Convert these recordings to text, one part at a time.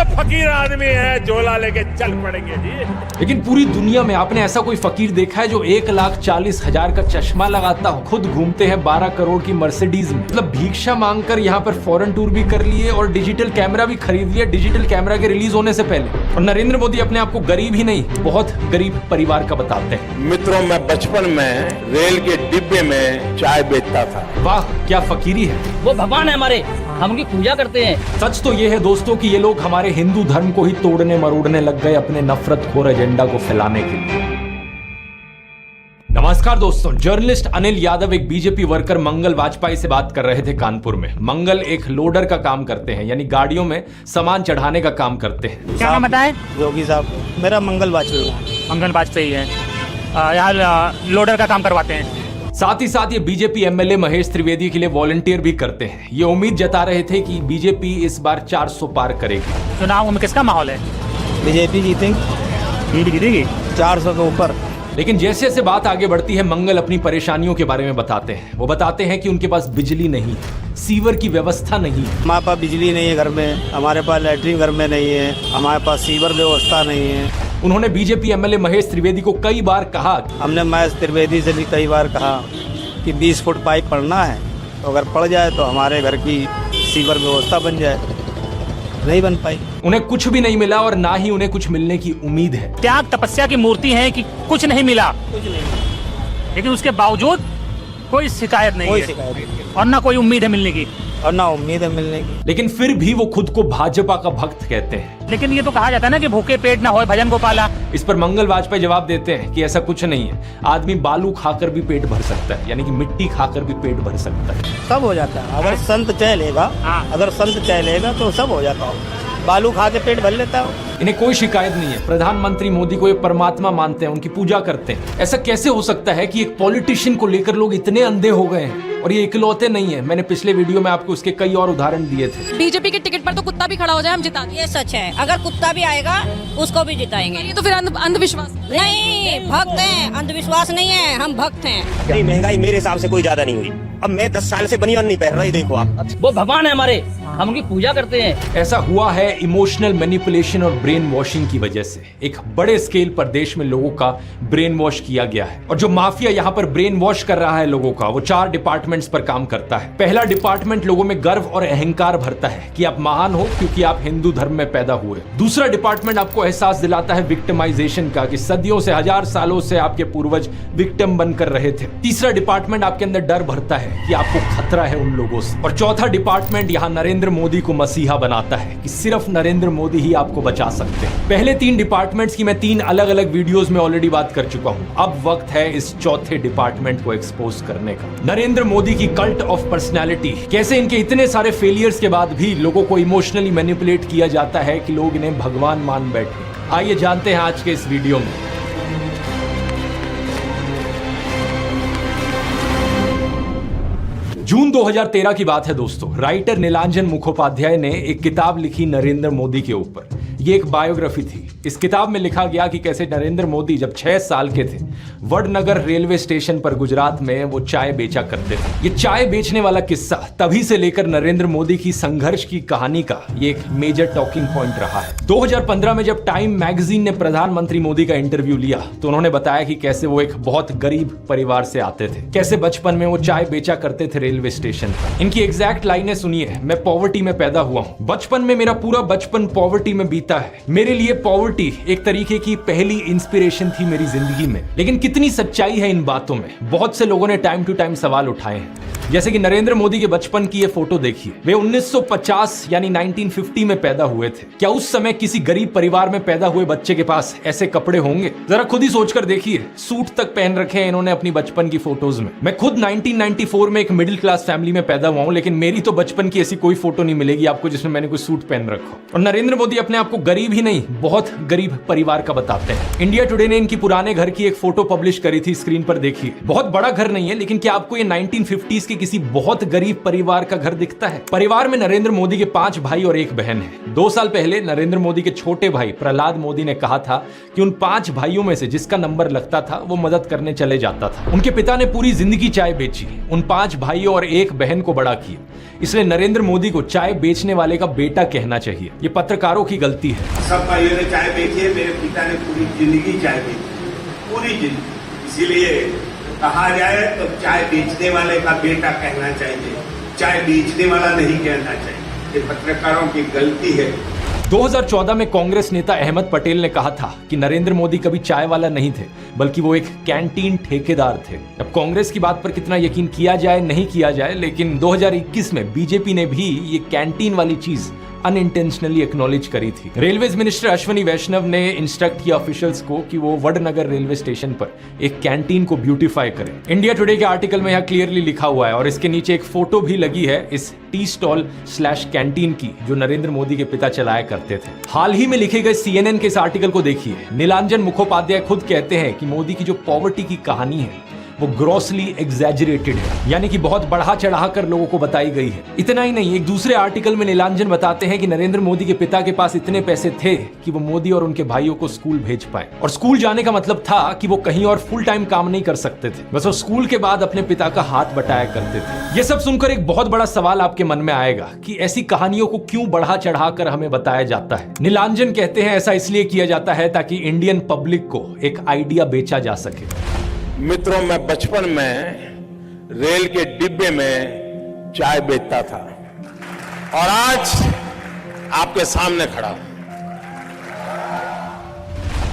फकीर आदमी है, झोला लेके चल पड़ेंगे जी। लेकिन पूरी दुनिया में आपने ऐसा कोई फकीर देखा है जो 1,40,000 का चश्मा लगाता हो, खुद घूमते हैं 12 करोड़ की मर्सिडीज में, मतलब भिक्षा मांगकर यहाँ पर फॉरेन टूर भी कर लिए और डिजिटल कैमरा भी खरीद लिया डिजिटल कैमरा के रिलीज होने से पहले। और नरेंद्र मोदी अपने आप को गरीब ही नहीं, बहुत गरीब परिवार का बताते हैं। मित्रों, मैं बचपन में रेल के डिब्बे में चाय बेचता था। वाह, क्या फकीरी है। वो भगवान है हमारे, हम उनकी पूजा करते हैं। सच तो ये है दोस्तों कि ये लोग हमारे हिंदू धर्म को ही तोड़ने मरोड़ने लग गए अपने नफरतखोर एजेंडा को फैलाने के लिए। नमस्कार दोस्तों, जर्नलिस्ट अनिल यादव एक बीजेपी वर्कर मंगल वाजपेयी से बात कर रहे थे कानपुर में। मंगल एक लोडर का काम करते हैं, यानी गाड़ियों में सामान चढ़ाने का काम करते हैं। क्या नाम बताए? योगी साहब। मेरा मंगल वाजपेयी। मंगल वाजपेयी है, यहाँ लोडर का काम करवाते हैं। साथ ही साथ ये बीजेपी एमएलए महेश त्रिवेदी के लिए वॉलंटियर भी करते हैं। ये उम्मीद जता रहे थे कि बीजेपी इस बार 400 पार करेगी। चुनाव में किसका माहौल है? बीजेपी जीतेंगी, बीजेपी जीतेगी 400 के ऊपर। लेकिन जैसे जैसे बात आगे बढ़ती है, मंगल अपनी परेशानियों के बारे में बताते हैं। वो बताते हैं कि उनके पास बिजली नहीं है, सीवर की व्यवस्था नहीं है। हमारे पास बिजली नहीं है घर में, हमारे पास लैट्रिन घर में नहीं है, हमारे पास सीवर व्यवस्था नहीं है। उन्होंने बीजेपी एमएलए महेश त्रिवेदी को कई बार कहा, हमने महेश त्रिवेदी से भी कई बार कहा कि 20 फुट पाइप पड़ना है, तो अगर पड़ जाए तो हमारे घर की सीवर व्यवस्था बन जाए। नहीं बन पाई। उन्हें कुछ भी नहीं मिला और ना ही उन्हें कुछ मिलने की उम्मीद है। त्याग तपस्या की मूर्ति है कि कुछ नहीं मिला, लेकिन उसके बावजूद कोई शिकायत नहीं है और ना कोई उम्मीद है मिलने की, और ना उम्मीद है मिलने की। लेकिन फिर भी वो खुद को भाजपा का भक्त कहते हैं। लेकिन ये तो कहा जाता है ना कि भूखे पेट ना होए भजन गोपाला। इस पर मंगल वाजपेयी जवाब देते हैं कि ऐसा कुछ नहीं है, आदमी बालू खाकर भी पेट भर सकता है, यानी कि मिट्टी खाकर भी पेट भर सकता है। सब हो जाता है अगर संत चाह लेगा। अगर संत चाह लेगा तो सब हो जाता है। बालू खा के पेट भर लेता है। इन्हें कोई शिकायत नहीं है। प्रधानमंत्री मोदी को ये परमात्मा मानते हैं, उनकी पूजा करते हैं। ऐसा कैसे हो सकता है कि एक पॉलिटिशियन को लेकर लोग इतने अंधे हो गए हैं? और ये इकलौते नहीं है, मैंने पिछले वीडियो में आपको उसके कई और उदाहरण दिए थे। बीजेपी के टिकट पर तो कुत्ता भी खड़ा हो जाए हम जिता देंगे। ये सच है, अगर कुत्ता भी आएगा उसको भी जिताएंगे। ये तो फिर अंधविश्वास नहीं, भक्त हैं, अंधविश्वास नहीं है, हम भक्त हैं। नहीं, महंगाई मेरे हिसाब से कोई ज्यादा नहीं हुई। अब मैं 10 साल से बनियान नहीं पहन रहा, देखो आप। वो भगवान है हमारे, हम उनकी पूजा करते हैं। ऐसा हुआ है इमोशनल मैनिपुलेशन और ब्रेन वॉशिंग की वजह से। एक बड़े स्केल पर देश में लोगों का ब्रेन वॉश किया गया है, और जो माफिया यहाँ पर ब्रेन वॉश कर रहा है लोगों का, वो 4 डिपार्टमेंट्स पर काम करता है। पहला डिपार्टमेंट लोगों में गर्व और अहंकार भरता है कि आप महान हो क्योंकि आप हिंदू धर्म में पैदा हुए। दूसरा डिपार्टमेंट आपको एहसास दिलाता है विक्टिमाइजेशन का, कि सदियों से, 1000 सालों से आपके पूर्वज विक्टिम बनकर रहे थे। तीसरा डिपार्टमेंट आपके अंदर डर भरता है कि आपको खतरा है उन लोगों से। और चौथा डिपार्टमेंट यहाँ नरेंद्र मोदी को मसीहा बनाता है कि सिर्फ नरेंद्र मोदी ही आपको बचा सकते हैं। पहले 3 डिपार्टमेंट्स की मैं 3 अलग अलग वीडियोस में ऑलरेडी बात कर चुका हूं। अब वक्त है इस चौथे डिपार्टमेंट को एक्सपोज करने का। नरेंद्र मोदी की कल्ट ऑफ पर्सनैलिटी, कैसे इनके इतने सारे फेलियर्स के बाद भी लोगों को इमोशनली मैनिपुलेट किया जाता है कि लोग इन्हें भगवान मान बैठे। आइए जानते हैं आज के इस वीडियो में। जून 2013 की बात है दोस्तों। राइटर नीलांजन मुखोपाध्याय ने एक किताब लिखी नरेंद्र मोदी के ऊपर। ये एक बायोग्राफी थी। इस किताब में लिखा गया कि कैसे नरेंद्र मोदी जब 6 साल के थे, वडनगर रेलवे स्टेशन पर गुजरात में वो चाय बेचा करते थे। ये चाय बेचने वाला किस्सा तभी से लेकर नरेंद्र मोदी की संघर्ष की कहानी का ये एक मेजर टॉकिंग पॉइंट रहा है। 2015 में जब टाइम मैगजीन ने प्रधानमंत्री मोदी का इंटरव्यू लिया तो उन्होंने बताया कि कैसे वो एक बहुत गरीब परिवार से आते थे, कैसे बचपन में वो चाय बेचा करते थे रेलवे स्टेशन पर। इनकी एग्जैक्ट लाइनें सुनिए। मैं पॉवर्टी में पैदा हुआ हूँ, बचपन में मेरा पूरा बचपन पॉवर्टी में बीता है। मेरे लिए पॉवर्टी एक तरीके की पहली इंस्पिरेशन थी मेरी जिंदगी में। लेकिन कितनी सच्चाई है इन बातों में? बहुत से लोगों ने टाइम टू टाइम सवाल उठाए हैं, जैसे कि नरेंद्र मोदी के बचपन की ये फोटो देखिए। वे 1950 यानी 1950 में पैदा हुए थे। क्या उस समय किसी गरीब परिवार में पैदा हुए बच्चे के पास ऐसे कपड़े होंगे? जरा खुद ही सोचकर देखिए। सूट तक पहन रखे हैं इन्होंने अपनी बचपन की फोटोज में। मैं खुद 1994 में एक मिडिल क्लास फैमिली में पैदा हुआ हूं, लेकिन मेरी तो बचपन की ऐसी कोई फोटो नहीं मिलेगी आपको जिसमें मैंने कोई सूट पहन रखा हो। और नरेंद्र मोदी अपने आप को गरीब ही नहीं, बहुत गरीब परिवार का बताते हैं। इंडिया टुडे ने इनकी पुराने घर की एक फोटो पब्लिश करी थी, स्क्रीन पर देखिए। बहुत बड़ा घर नहीं है, लेकिन क्या आपको ये 1950s के किसी बहुत गरीब परिवार का घर दिखता है? परिवार में नरेंद्र मोदी के 5 भाई और 1 बहन है। 2 साल पहले नरेंद्र मोदी के छोटे भाई प्रहलाद मोदी ने कहा था कि उन 5 भाइयों में से जिसका नंबर लगता था वो मदद करने चले जाता था। उनके पिता ने पूरी जिंदगी चाय बेची। उन 5 भाइयों और एक बहन को बड़ा किया, इसलिए नरेंद्र मोदी को चाय बेचने वाले का बेटा कहना चाहिए। ये पत्रकारों की गलती है। सब भाइयों ने चाय बेची है, मेरे पिता ने पूरी जिंदगी चाय बेची, पूरी जिंदगी। इसीलिए कहा जाए तो चाय बेचने वाले का बेटा कहना चाहिए, चाय बेचने वाला नहीं कहना चाहिए। ये पत्रकारों की गलती है। 2014 में कांग्रेस नेता अहमद पटेल ने कहा था कि नरेंद्र मोदी कभी चाय वाला नहीं थे, बल्कि वो एक कैंटीन ठेकेदार थे। अब कांग्रेस की बात पर कितना यकीन किया जाए नहीं किया जाए, लेकिन 2021 में बीजेपी ने भी ये कैंटीन वाली चीज अनइंटेंशनली एक्नॉलेज करी थी। रेलवेज मिनिस्टर अश्विनी वैष्णव ने इंस्ट्रक्ट किया ऑफिशियल्स को कि वो वडनगर रेलवे स्टेशन पर एक कैंटीन को ब्यूटीफाई करें। इंडिया टुडे के आर्टिकल में यह क्लियरली लिखा हुआ है और इसके नीचे एक फोटो भी लगी है इस टी स्टॉल / कैंटीन की, जो नरेंद्र मोदी के पिता चलाया करते थे। हाल ही में लिखे गए CNN के इस आर्टिकल को देखिए। नीलांजन मुखोपाध्याय खुद कहते हैं कि मोदी की जो पॉवर्टी की कहानी है वो ग्रॉसली एग्जैजरेटेड है, यानी कि बहुत बढ़ा चढ़ा कर लोगों को बताई गई है। इतना ही नहीं, एक दूसरे आर्टिकल में नीलांजन बताते हैं कि नरेंद्र मोदी के पिता के पास इतने पैसे थे कि वो मोदी और उनके भाइयों को स्कूल भेज पाए। और स्कूल जाने का मतलब था कि वो कहीं और फुल टाइम काम नहीं कर सकते थे, बस वो स्कूल के बाद अपने पिता का हाथ बटाया करते थे। ये सब सुनकर एक बहुत बड़ा सवाल आपके मन में आएगा कि ऐसी कहानियों को क्यों बढ़ा चढ़ा कर हमें बताया जाता है। नीलांजन कहते हैं ऐसा इसलिए किया जाता है ताकि इंडियन पब्लिक को एक आइडिया बेचा जा सके। मित्रों, मैं बचपन में रेल के डिब्बे में चाय बेचता था और आज आपके सामने खड़ा हूं।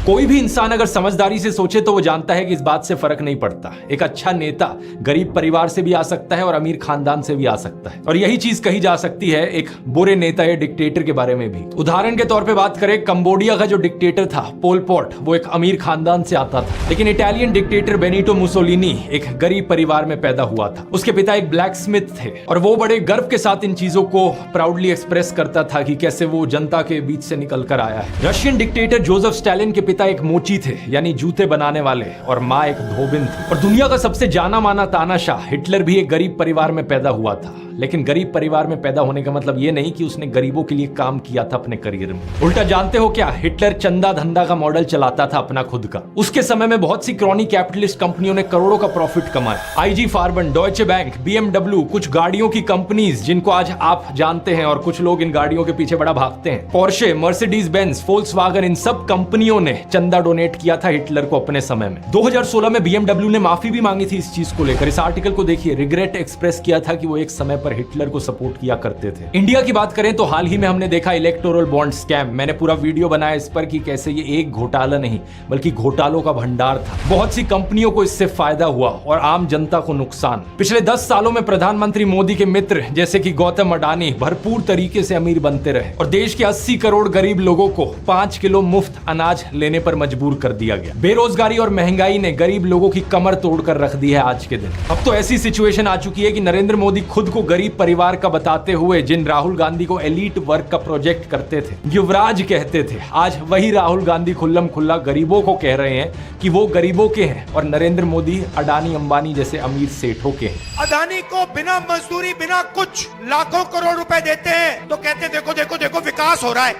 कोई भी इंसान अगर समझदारी से सोचे तो वो जानता है कि इस बात से फर्क नहीं पड़ता। एक अच्छा नेता गरीब परिवार से भी आ सकता है और अमीर खानदान से भी आ सकता है, और यही चीज कही जा सकती है एक बुरे नेता या डिक्टेटर के बारे में भी। उदाहरण के तौर पे बात करें, कंबोडिया का जो डिक्टेटर था पोल पॉट, वो एक अमीर खानदान से आता था, लेकिन इटालियन डिक्टेटर बेनिटो मुसोलिनी एक गरीब परिवार में पैदा हुआ था। उसके पिता एक ब्लैक स्मिथ थे और वो बड़े गर्व के साथ इन चीजों को प्राउडली एक्सप्रेस करता था कि कैसे वो जनता के बीच से निकल कर आया है। रशियन डिक्टेटर जोसेफ स्टालिन के पिता एक मोची थे, यानी जूते बनाने वाले, और माँ एक धोबिन थी। और दुनिया का सबसे जाना माना तानाशाह हिटलर भी एक गरीब परिवार में पैदा हुआ था, लेकिन गरीब परिवार में पैदा होने का मतलब ये नहीं कि उसने गरीबों के लिए काम किया था अपने करियर में। उल्टा जानते हो क्या, हिटलर चंदा धंधा का मॉडल चलाता था अपना खुद का। उसके समय में बहुत सी क्रॉनी कैपिटलिस्ट कंपनियों ने करोड़ों का प्रॉफिट कमाया। IG फार्बन, डॉयचे बैंक, BMW, कुछ गाड़ियों की कंपनीज जिनको आज आप जानते हैं और कुछ लोग इन गाड़ियों के पीछे बड़ा भागते हैं, पोर्शे, मर्सिडीज बेंज, फोल्क्सवागन, इन सब कंपनियों ने चंदा डोनेट किया था हिटलर को अपने समय में। 2016 में BMW ने माफी भी मांगी थी इस चीज को लेकर। इस आर्टिकल को देखिए, रिग्रेट एक्सप्रेस किया था कि वो एक समय पर हिटलर को सपोर्ट किया करते थे। इंडिया की बात करें तो हाल ही में हमने देखा इलेक्टोरल बॉन्ड स्कैम। मैंने पूरा वीडियो बनाया इस पर कि कैसे ये एक घोटाला नहीं बल्कि घोटालों का भंडार था। बहुत सी कंपनियों को इससे फायदा हुआ और आम जनता को नुकसान। पिछले 10 सालों में प्रधानमंत्री मोदी के मित्र जैसे कि गौतम अडानी भरपूर तरीके से अमीर बनते रहे और देश के 80 करोड़ गरीब लोगों को 5 किलो मुफ्त अनाज लेने पर मजबूर कर दिया गया। बेरोजगारी और महंगाई ने गरीब लोगों की कमर तोड़कर रख दी है आज के दिन। अब तो ऐसी सिचुएशन आ चुकी है कि नरेंद्र मोदी खुद को गरीब परिवार का बताते हुए जिन राहुल गांधी को एलीट वर्क का प्रोजेक्ट करते थे, युवराज कहते थे, आज वही राहुल गांधी खुल्लम खुल्ला गरीबों को कह रहे हैं कि वो गरीबों के हैं और नरेंद्र मोदी अडानी अंबानी जैसे अमीर सेठों के हैं। अडानी को बिना मजदूरी बिना कुछ लाखों करोड़ रुपए देते हैं तो कहते देखो देखो देखो विकास हो रहा है।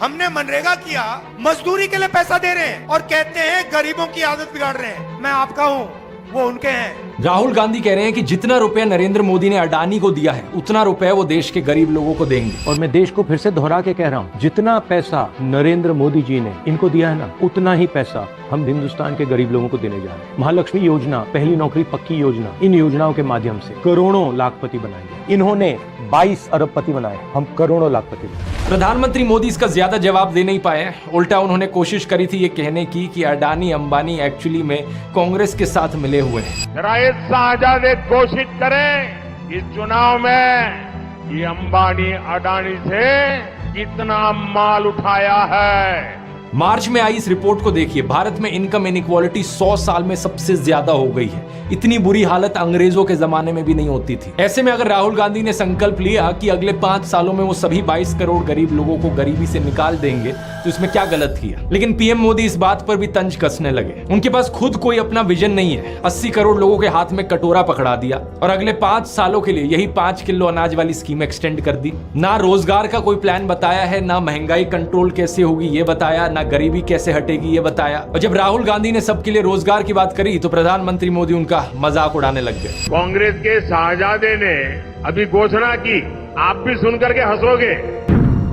हमने मनरेगा किया, मजदूरी के लिए पैसा दे रहे हैं और कहते हैं गरीबों की आदत बिगाड़ रहे हैं। मैं आपका हूं, वो उनके हैं। राहुल गांधी कह रहे हैं कि जितना रुपया नरेंद्र मोदी ने अडानी को दिया है उतना रुपया वो देश के गरीब लोगों को देंगे। और मैं देश को फिर से दोहरा के कह रहा हूँ, जितना पैसा नरेंद्र मोदी जी ने इनको दिया है ना, उतना ही पैसा हम हिंदुस्तान के गरीब लोगों को देने जा रहे हैं। महालक्ष्मी योजना, पहली नौकरी पक्की योजना, इन योजनाओं के माध्यम से करोड़ों लाखपति बनाएंगे। इन्होंने 22 अरबपति बनाए, हम करोड़ों लाखपति बनाए। प्रधानमंत्री मोदी इसका ज्यादा जवाब दे नहीं पाए। उल्टा उन्होंने कोशिश करी थी ये कहने की कि अडानी अंबानी एक्चुअली में कांग्रेस के साथ मिले हुए हैं। जरा ये साझा घोषित करें इस चुनाव में कि अंबानी अडानी से कितना माल उठाया है। मार्च में आई इस रिपोर्ट को देखिए, भारत में इनकम इनइक्वालिटी 100 साल में सबसे ज्यादा हो गई है। इतनी बुरी हालत अंग्रेजों के जमाने में भी नहीं होती थी। ऐसे में अगर राहुल गांधी ने संकल्प लिया कि अगले 5 सालों में वो सभी 22 करोड़ गरीब लोगों को गरीबी से निकाल देंगे तो इसमें क्या गलत किया। लेकिन पीएम मोदी इस बात पर भी तंज कसने लगे। उनके पास खुद कोई अपना विजन नहीं है। 80 करोड़ लोगों के हाथ में कटोरा पकड़ा दिया और अगले 5 सालों के लिए यही 5 किलो अनाज वाली स्कीम एक्सटेंड कर दी। ना रोजगार का कोई प्लान बताया है, ना महंगाई कंट्रोल कैसे होगी ये बताया, ना गरीबी कैसे हटेगी ये बताया। और जब राहुल गांधी ने सबके लिए रोजगार की बात करी तो प्रधानमंत्री मोदी उनका मजाक उड़ाने लग गए। कांग्रेस के शाहजादे ने अभी घोषणा की, आप भी सुन करके हंसोगे।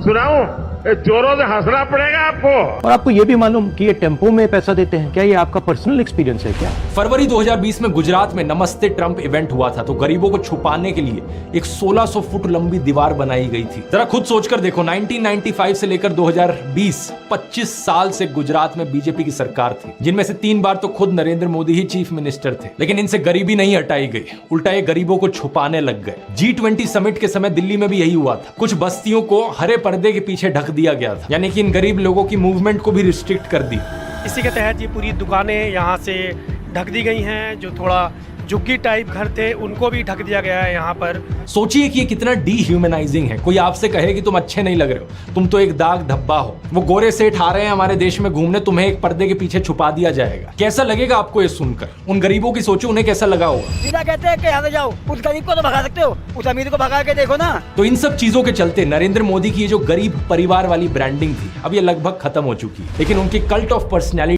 सुनाऊं? जोरों से हंसना पड़ेगा आपको। और आपको ये भी मालूम कि ये टेम्पो में पैसा देते हैं, क्या ये आपका पर्सनल एक्सपीरियंस है क्या? फरवरी 2020 में गुजरात में नमस्ते ट्रंप इवेंट हुआ था तो गरीबों को छुपाने के लिए एक 1600 फुट लंबी दीवार बनाई गई थी। जरा खुद सोचकर देखो, 1995 से लेकर 2020 25 साल से गुजरात में बीजेपी की सरकार थी, जिनमें से 3 बार तो खुद नरेंद्र मोदी ही चीफ मिनिस्टर थे, लेकिन इनसे गरीबी नहीं हटाई गई, उल्टा ये गरीबों को छुपाने लग गए। G20 समिट के समय दिल्ली में भी यही हुआ था। कुछ बस्तियों को हरे पर्दे के पीछे ढक दिया गया था, यानी कि इन गरीब लोगों की मूवमेंट को भी रिस्ट्रिक्ट कर दी। इसी के तहत ये पूरी दुकानें यहाँ से ढक दी गई हैं। जो थोड़ा झुग्गी टाइप घर थे उनको भी ढक दिया गया है यहाँ पर। सोचिए कि ये कितना डीह्यूमनाइजिंग है। कोई आपसे कहे कि तुम अच्छे नहीं लग रहे हो, तुम तो एक दाग धब्बा हो। वो गोरे सेठ आ रहे हैं हमारे देश में घूमने, तुम्हें एक पर्दे के पीछे छुपा दिया जाएगा। कैसा लगेगा आपको ये सुनकर? उन गरीबों की सोचो, उन्हें कैसा लगा होगा। सीधा कहते हैं कि यहाँ से जाओ, उस गरीब को तो भगा सकते हो, उस अमीर को भगा के देखो ना। तो इन सब चीजों के चलते नरेंद्र मोदी की ये जो गरीब परिवार वाली ब्रांडिंग थी, अब ये लगभग खत्म हो चुकी है। लेकिन उनकी कल्ट ऑफ पर्सनैलिटी